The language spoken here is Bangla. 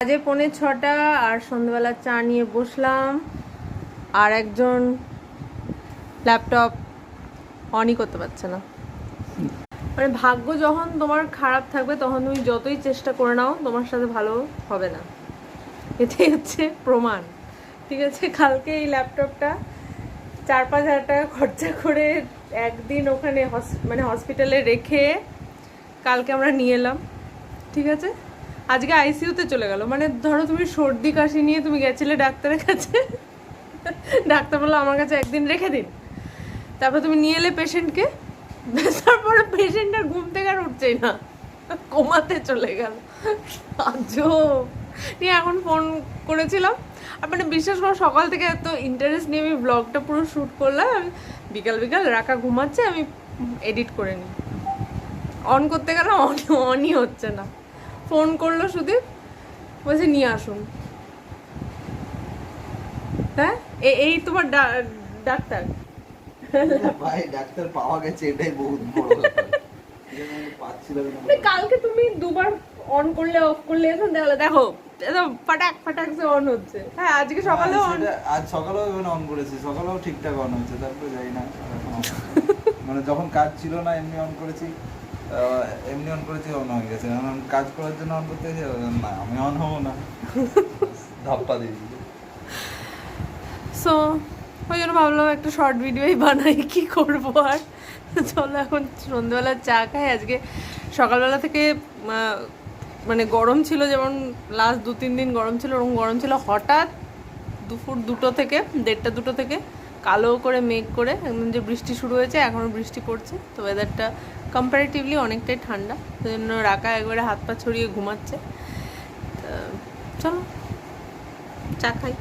আজে 5:45 আর সন্ধ্যাবেলা চা নিয়ে বসলাম, আর একজন ল্যাপটপ অনই করতে পারছে না। মানে ভাগ্য যখন তোমার খারাপ থাকবে তখন তুমি যতই চেষ্টা করে নাও তোমার সাথে ভালো হবে না, এটাই হচ্ছে প্রমাণ। ঠিক আছে, কালকে এই ল্যাপটপটা 4-5 হাজার টাকা খরচা করে একদিন ওখানে মানে হসপিটালে রেখে কালকে আমরা নিয়ে এলাম। ঠিক আছে, আজকে আইসিইউতে চলে গেল। মানে ধরো তুমি সর্দি কাশি নিয়ে তুমি গেছিলে ডাক্তারের কাছে, ডাক্তার বললো আমার কাছে একদিন রেখে দিন, তারপর তুমি নিয়ে এলে পেশেন্টকে, তারপরে পেশেন্ট আর ঘুম থেকে আর উঠছেই না, কোমাতে চলে গেল। আজব নিয়ে এখন ফোন করেছিলাম, আর মানে বিশ্বাস করো সকাল থেকে এত ইন্টারেস্ট নিয়ে আমি ব্লগটা পুরো শ্যুট করলাম। আমি বিকাল বিকাল রাখা ঘুমাচ্ছে, আমি এডিট করে নিই, অন করতে গেলাম অনই হচ্ছে না। ফোন করলো সুদীপ, বলছে নিয়ে আসুন। হ্যাঁ, এই তোমার ডাক্তার ভাই, ডাক্তার পাওয়া গেছে, এটাই বহুত বড় ব্যাপার। কালকে তুমি দুবার অন করলে অফ করলে এখন দেখো ফাটাক ফাটাক যে অন হচ্ছে। হ্যাঁ, আজকে সকালেও আজ সকালেও অন করেছি, সকালেও ঠিকঠাক অন হচ্ছে, তারপরে যাই না মানে যখন কাজ ছিল না এমনি অন করেছি, অন হয়ে গেছে। এখন কাজ করার জন্য অন করতে গেছি, না আমি অন হবো না, ধাপ্পা দিয়ে দিই। সো ওই জন্য ভাবলাম একটা শর্ট ভিডিওই বানাই, কি করবো আর। চলো এখন সন্ধ্যেবেলা চা খাই। আজকে সকালবেলা থেকে মানে গরম ছিল, যেমন লাস্ট 2-3 দিন গরম ছিল, ওরকম গরম ছিল। হঠাৎ দুপুর 2টো থেকে 1:30-2টো থেকে কালো করে মেঘ করে একদম যে বৃষ্টি শুরু হয়েছে, এখনও বৃষ্টি পড়ছে। তো ওয়েদারটা কম্পারেটিভলি অনেকটাই ঠান্ডা, সেই জন্য রাকা একবারে হাত পা ছড়িয়ে ঘুমাচ্ছে। চলো চা খাই।